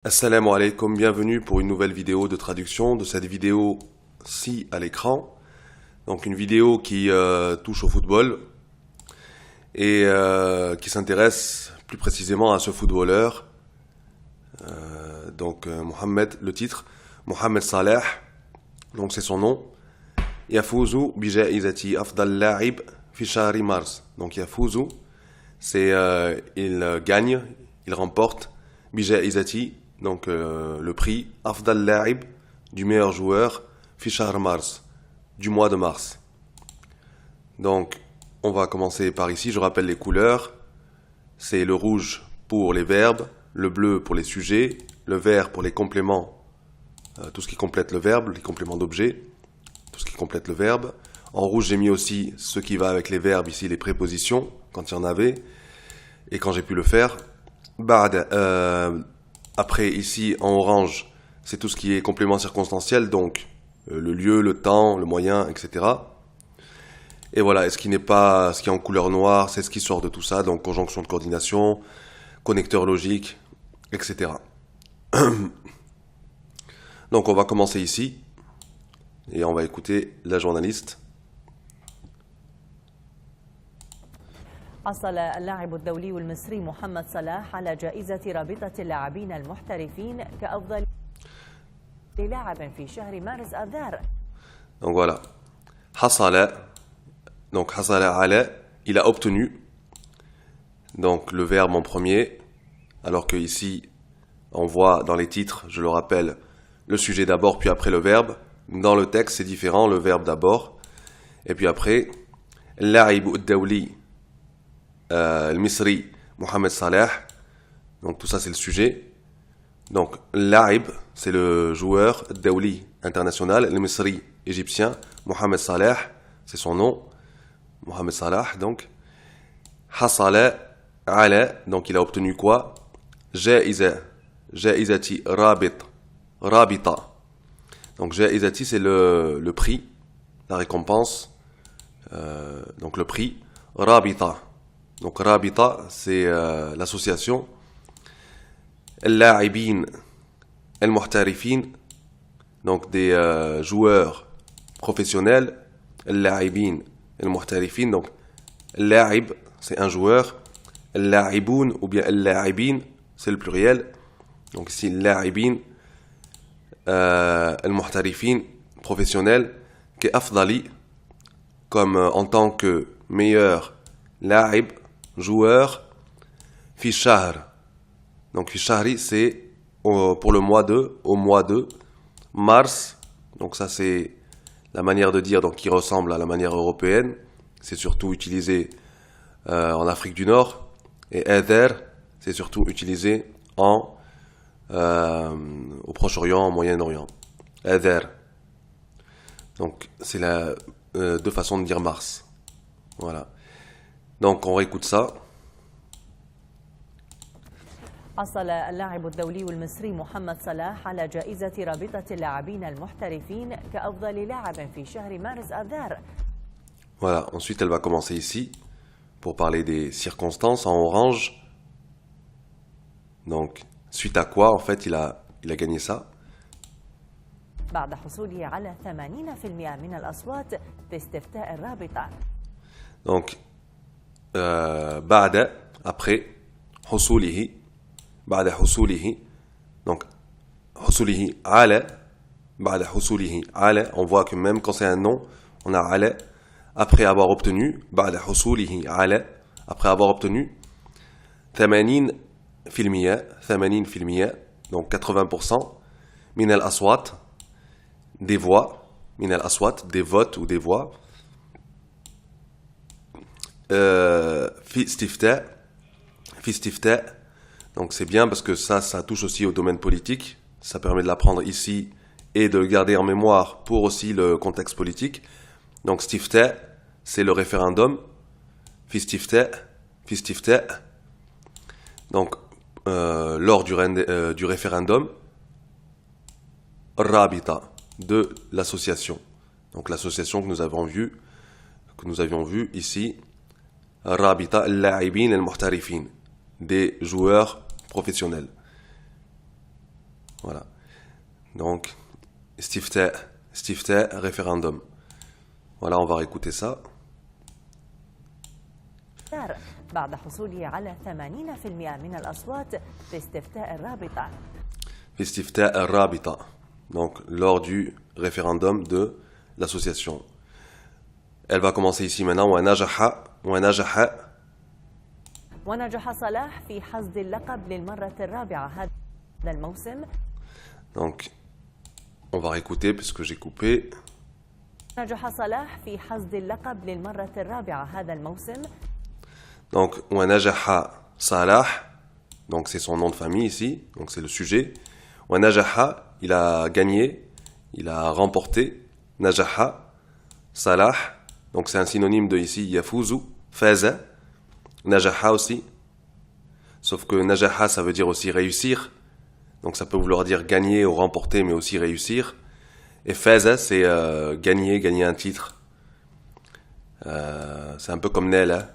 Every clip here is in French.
Assalamu alaikum, bienvenue pour une nouvelle vidéo de traduction de cette vidéo-ci à l'écran. Donc une vidéo qui touche au football et qui s'intéresse plus précisément à ce footballeur. Mohamed, le titre, Mohamed Salah, donc c'est son nom. Yafouzu bija'izati afdal la'ib fi shahri mars. Donc Yafouzu, c'est il gagne, il remporte bija'izati. Donc le prix Afdal La'ib du meilleur joueur fi shahr mars, du mois de mars. Donc on va commencer par ici, je rappelle les couleurs. C'est le rouge pour les verbes, le bleu pour les sujets, le vert pour les compléments, tout ce qui complète le verbe, les compléments d'objet, tout ce qui complète le verbe. En rouge j'ai mis aussi ce qui va avec les verbes, ici les prépositions, quand il y en avait, et quand j'ai pu le faire. Après, ici, en orange, c'est tout ce qui est complément circonstanciel, donc le lieu, le temps, le moyen, etc. Et voilà, et ce qui est en couleur noire, c'est ce qui sort de tout ça, donc conjonction de coordination, connecteur logique, etc. Donc on va commencer ici, et on va écouter la journaliste. حصل اللاعب الدولي المصري محمد صلاح على جائزة رابطة اللاعبين المحترفين كأفضل لاعب في شهر مارس آذار. Donc voilà. Hasala ala, il a obtenu. Donc le verbe en premier, alors que ici on voit dans les titres, je le rappelle, le sujet d'abord puis après le verbe. Dans le texte c'est différent, le verbe d'abord et puis après La'ib ad-dawli al-Misri Mohamed Salah. Donc tout ça c'est le sujet. Donc La'ib c'est le joueur, Dawli international, al-Misri égyptien, Mohamed Salah c'est son nom, Mohamed Salah. Donc Hasala ala, donc il a obtenu quoi? Ja'izati rabita. Donc Ja'izati c'est le prix, la récompense, donc le prix. Rabita, donc Rabita c'est l'association. Al-La'ibin al-Muhtarifin, donc des joueurs professionnels. Al-La'ibin al-Muhtarifin, donc Al-La'ib c'est un joueur, Al-La'iboun ou bien Al-La'ibin c'est le pluriel. Donc ici Al-La'ibin al-Muhtarifin professionnel, qu'Afdali comme en tant que meilleur, La'ib joueur, fi shahr. Donc fi shahri c'est pour le mois au mois de mars. Donc ça c'est la manière de dire donc qui ressemble à la manière européenne. C'est surtout utilisé en Afrique du Nord. Et Adher c'est surtout utilisé au Proche-Orient, au Moyen-Orient. Adher. Donc c'est deux façons de dire mars. Voilà. Donc on réécoute ça. حصل اللاعب الدولي المصري محمد صلاح على جائزة رابطة اللاعبين المحترفين كأفضل لاعب في شهر مارس آذار. Voilà, ensuite elle va commencer ici pour parler des circonstances en orange. Donc suite à quoi en fait il a gagné ça. بعد حصوله على 80% من الأصوات في استفتاء الرابطة. Donc بعد après حصوله بعد حصوله, donc حصوله على, بعد حصوله على, on voit que même quand c'est un nom on a على après avoir obtenu, بعد حصوله على, après avoir obtenu 80%, donc 80% من الأصوات, des voix, من الأصوات, des votes ou des voix, في استفتاء. Donc c'est bien parce que ça touche aussi au domaine politique. Ça permet de l'apprendre ici et de le garder en mémoire pour aussi le contexte politique. Donc stifta, c'est le référendum. Fi stifta. Donc lors du référendum, Rabita, de l'association. Donc l'association que nous avions vu ici, Rabita al-La'ibin al-Muhtarifin, des joueurs professionnels. Voilà. Donc, istifta, référendum. Voilà, on va réécouter ça. بعد حصوله على 80% من الأصوات في استفتاء الرابطة. في استفتاء الرابطة. Donc, lors du référendum de l'association. Elle va commencer ici maintenant. ونجح صلاح في حصد اللقب للمرة الرابعة هذا الموسم. Donc, on va réécouter puisque j'ai coupé. نجح صلاح في حصد اللقب للمرة الرابعة هذا الموسم. Donc, ونجح صلاح. Donc, c'est son nom de famille ici. Donc, c'est le sujet. ونجح, il a gagné, il a remporté. نجح صلاح. Donc, c'est un synonyme de ici. يفوز, فاز. Najaha aussi. Sauf que Najaha, ça veut dire aussi réussir. Donc ça peut vouloir dire gagner ou remporter, mais aussi réussir. Et Faza, c'est gagner un titre. C'est un peu comme Nel. Hein.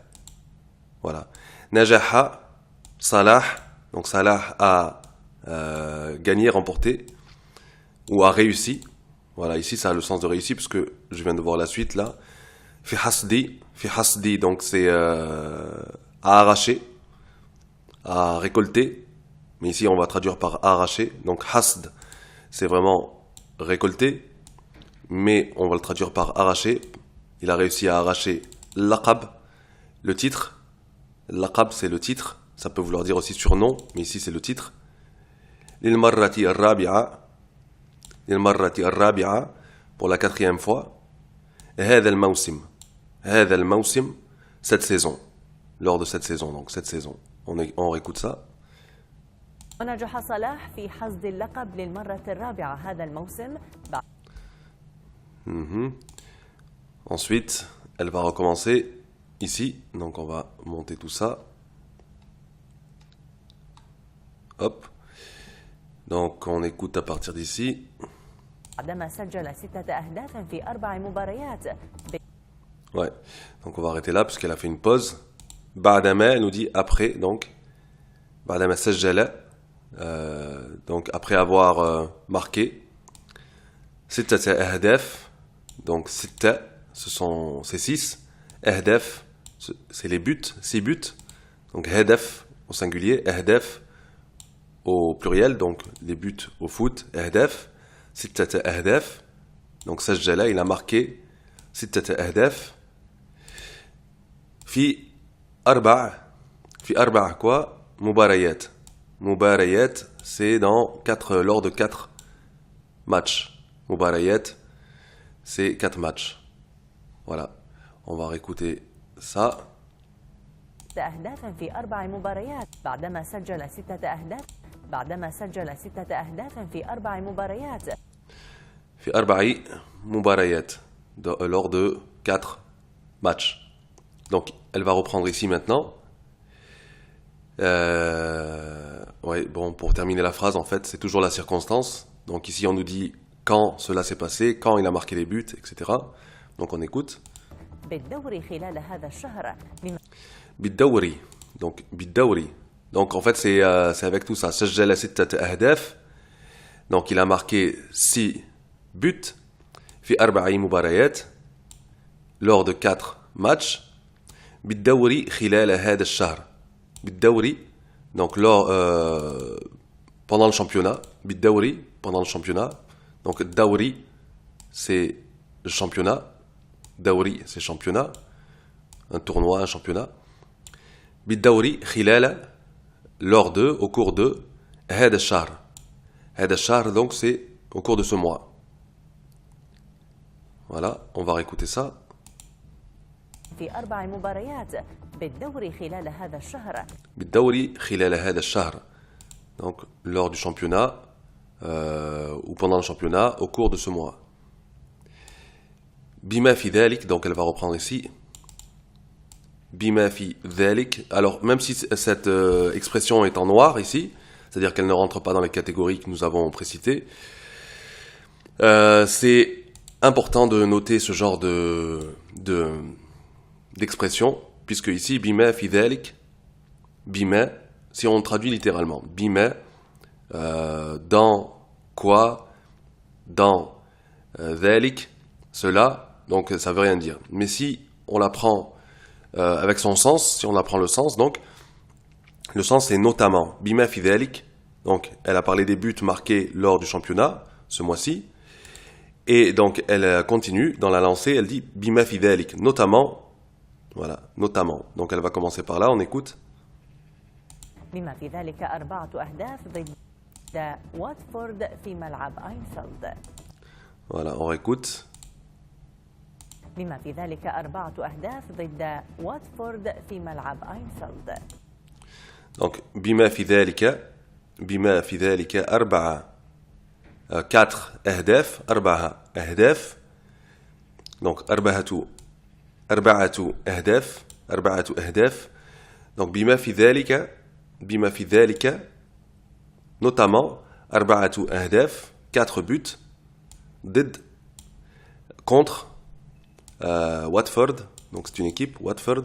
Voilà. Najaha, Salah. Donc Salah a gagné, remporté. Ou a réussi. Voilà, ici ça a le sens de réussi, parce que je viens de voir la suite là. Fi hasdi, donc c'est à arracher, à récolter. Mais ici, on va traduire par arracher. Donc, hasd, c'est vraiment récolter. Mais on va le traduire par arracher. Il a réussi à arracher laqab, le titre. Laqab, c'est le titre. Ça peut vouloir dire aussi surnom, mais ici, c'est le titre. Lil-marrati ar-rabi'a. Lil-marrati ar-rabi'a, pour la 4e fois. هذا الموسم. هذا الموسم, cette saison. Lors de cette saison, donc cette saison. On réécoute ça. ونجح صلاح في حصد اللقب للمرة الرابعة هذا الموسم. Ensuite, elle va recommencer ici. Donc on va monter tout ça. Hop. Donc on écoute à partir d'ici. بعدما سجل 6 أهداف في 4 مباريات. Ouais. Donc on va arrêter là puisqu'elle a fait une pause. بعدما, elle nous dit après, donc. بعدما سجل. Donc après avoir marqué. 6 أهداف. Donc 6, c'est 6. أهداف, c'est les buts, 6 buts. Donc هدف au singulier, أهداف au pluriel, donc les buts au foot, أهداف. 6 أهداف. Donc سجل, il a marqué 6 أهداف. في 4 quoi مباريات. مباريات, c'est lors de 4 matchs. مباريات, c'est 4 matchs. Voilà. On va réécouter ça. أهدافا في 4 مباريات بعدما سجل 6 أهداف. بعدما سجل 6 أهدافا في 4 مباريات. في 4 مباريات. Lors de 4 matchs. Donc, elle va reprendre ici maintenant. Ouais, bon, pour terminer la phrase, en fait, c'est toujours la circonstance. Donc ici, on nous dit quand cela s'est passé, quand il a marqué les buts, etc. Donc on écoute. بالدوري. Donc بالدوري. Donc en fait, c'est avec tout ça. سجل 6 أهداف. Donc il a marqué 6 buts. في 4 مباريات. Lors de 4 matchs. بالدوري خلال هذا الشهر. بالدوري, donc pendant le championnat. بالدوري, pendant le championnat. Donc Daouri, c'est le championnat. Daouri, c'est championnat. Un tournoi, un championnat. بالدوري خلال, lors de, au cours de هذا الشهر. هذا الشهر, donc c'est au cours de ce mois. Voilà, on va réécouter ça. في 4 مباريات بالدوري خلال هذا الشهر. بالدوري خلال هذا الشهر. Donc lors du championnat ou pendant le championnat au cours de ce mois. بما في ذلك, donc elle va reprendre ici. بما في ذلك. Alors même si cette expression est en noir ici, c'est-à-dire qu'elle ne rentre pas dans les catégories que nous avons précitées, c'est important de noter ce genre d'expression, puisque ici, bima fi dhalik, bima, si on traduit littéralement, bima, dans quoi, dans ذلك, cela, donc ça veut rien dire. Mais si on la prend avec son sens, si on apprend le sens, donc le sens c'est notamment bima fi dhalik. Donc elle a parlé des buts marqués lors du championnat ce mois-ci, et donc elle continue dans la lancée, elle dit bima fi dhalik, notamment, voilà, notamment. Donc elle va commencer par là, on écoute. بما في ذلك 4 أهداف ضد واتفورد في ملعب أينفيلد. Voilà, on écoute. بما في ذلك 4 أهداف ضد واتفورد في ملعب أينفيلد. Donc بما في ذلك 4 أهداف 4 أهداف. Donc 4 أهداف. Donc بما في ذلك notamment 4 أهداف 4 buts ضد contre Watford, donc c'est une équipe Watford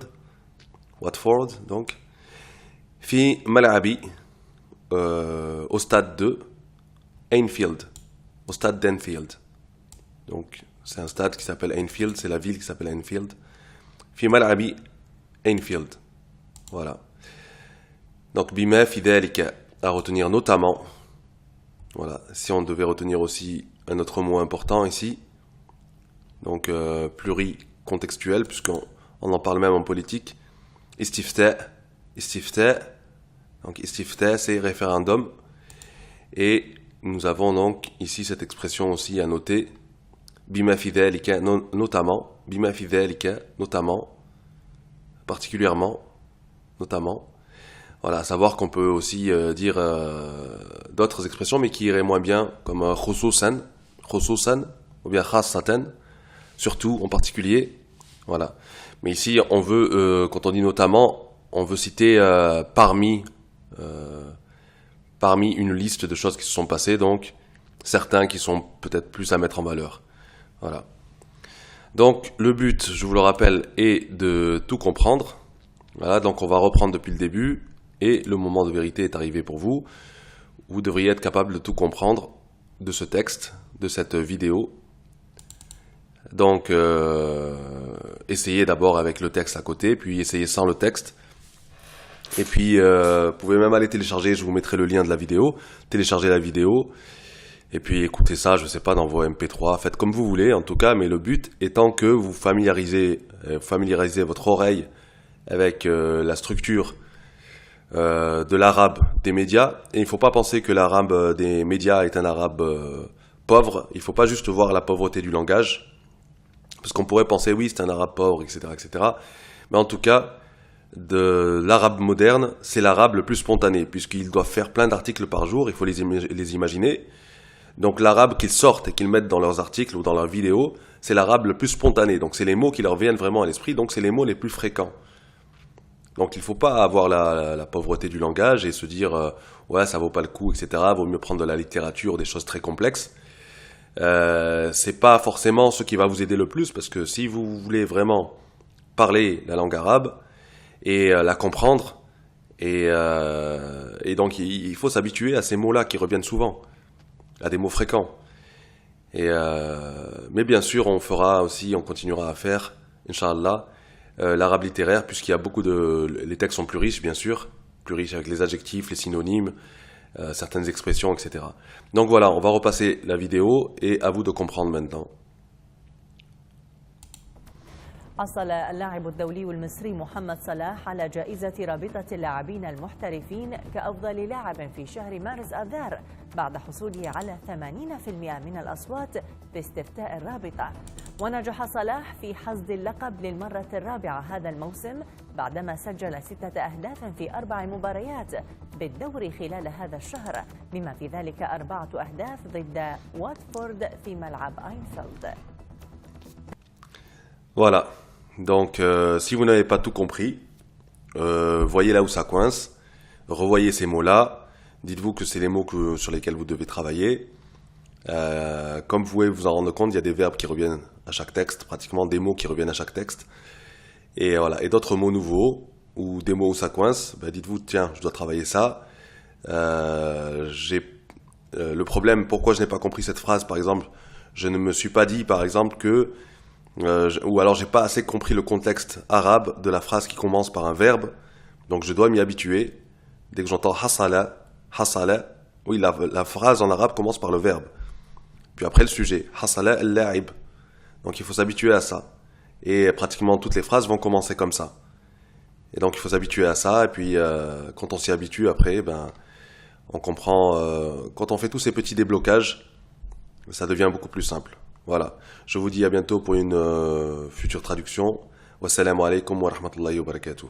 donc في ملعبي au stade de Anfield, au stade d'Anfield. Donc c'est un stade qui s'appelle Anfield, c'est la ville qui s'appelle Anfield. في ملعبي Anfield. Voilà. Donc بما في ذلك à retenir notamment. Voilà, si on devait retenir aussi un autre mot important ici, donc pluricontextuel, puisqu'on en parle même en politique, istifta, donc istifta c'est référendum, et nous avons donc ici cette expression aussi à noter, bima fi dhalika, notamment, bima fi dhalika, notamment, particulièrement, notamment. Voilà, à savoir qu'on peut aussi dire d'autres expressions, mais qui iraient moins bien, comme khususan, ou bien khassatan, surtout, en particulier. Voilà. Mais ici, on veut, quand on dit notamment, on veut citer parmi une liste de choses qui se sont passées, donc certains qui sont peut-être plus à mettre en valeur. Voilà. Donc, le but, je vous le rappelle, est de tout comprendre. Voilà, donc on va reprendre depuis le début. Et le moment de vérité est arrivé pour vous. Vous devriez être capable de tout comprendre de ce texte, de cette vidéo. Donc, essayez d'abord avec le texte à côté, puis essayez sans le texte. Et puis, vous pouvez même aller télécharger, je vous mettrai le lien de la vidéo. Téléchargez la vidéo, et puis écoutez ça, je ne sais pas, dans vos MP3. Faites comme vous voulez, en tout cas, mais le but étant que vous familiarisez votre oreille avec la structure de l'arabe des médias, et il ne faut pas penser que l'arabe des médias est un arabe pauvre. Il ne faut pas juste voir la pauvreté du langage, parce qu'on pourrait penser oui c'est un arabe pauvre, etc., mais en tout cas de l'arabe moderne, c'est l'arabe le plus spontané, puisqu'ils doivent faire plein d'articles par jour, il faut les imaginer. Donc l'arabe qu'ils sortent et qu'ils mettent dans leurs articles ou dans leurs vidéos, c'est l'arabe le plus spontané, donc c'est les mots qui leur viennent vraiment à l'esprit, donc c'est les mots les plus fréquents. Donc il ne faut pas avoir la pauvreté du langage et se dire ouais ça vaut pas le coup, etc. Vaut mieux prendre de la littérature, des choses très complexes. C'est pas forcément ce qui va vous aider le plus, parce que si vous voulez vraiment parler la langue arabe et la comprendre, et donc il faut s'habituer à ces mots-là qui reviennent souvent, à des mots fréquents. Mais bien sûr on continuera à faire, Inch'Allah, l'arabe littéraire, puisqu'il y a les textes sont plus riches, bien sûr, plus riches avec les adjectifs, les synonymes, certaines expressions, etc. Donc voilà, on va repasser la vidéo et à vous de comprendre maintenant. حصل اللاعب الدولي المصري محمد صلاح على جائزة رابطة اللاعبين المحترفين كأفضل لاعب في شهر مارس آذار بعد حصوله على 80% من الأصوات في استفتاء الرابطة. ونجح صلاح في حصد اللقب للمرة الرابعة هذا الموسم بعدما سجل 6 أهداف في 4 مباريات بالدوري خلال هذا الشهر، بما في ذلك 4 أهداف ضد واتفورد في ملعب أينفيلد. Voilà. Donc, si vous n'avez pas tout compris, voyez là où ça coince, revoyez ces mots-là, dites-vous que c'est les mots sur lesquels vous devez travailler. Comme vous pouvez vous en rendre compte, il y a des verbes qui reviennent à chaque texte, pratiquement des mots qui reviennent à chaque texte. Et voilà. Et d'autres mots nouveaux, ou des mots où ça coince, dites-vous, tiens, je dois travailler ça. le problème, pourquoi je n'ai pas compris cette phrase, par exemple, je ne me suis pas dit, par exemple, que... ou alors j'ai pas assez compris le contexte arabe de la phrase qui commence par un verbe, donc je dois m'y habituer. Dès que j'entends hasala, hasala, oui, la phrase en arabe commence par le verbe. Puis après le sujet, hasala al-la'ib. Donc il faut s'habituer à ça. Et pratiquement toutes les phrases vont commencer comme ça. Et donc il faut s'habituer à ça, et puis quand on s'y habitue après, on comprend, quand on fait tous ces petits déblocages, ça devient beaucoup plus simple. Voilà. Je vous dis à bientôt pour une future traduction. Wassalamu alaikum wa rahmatullahi wa barakatuh.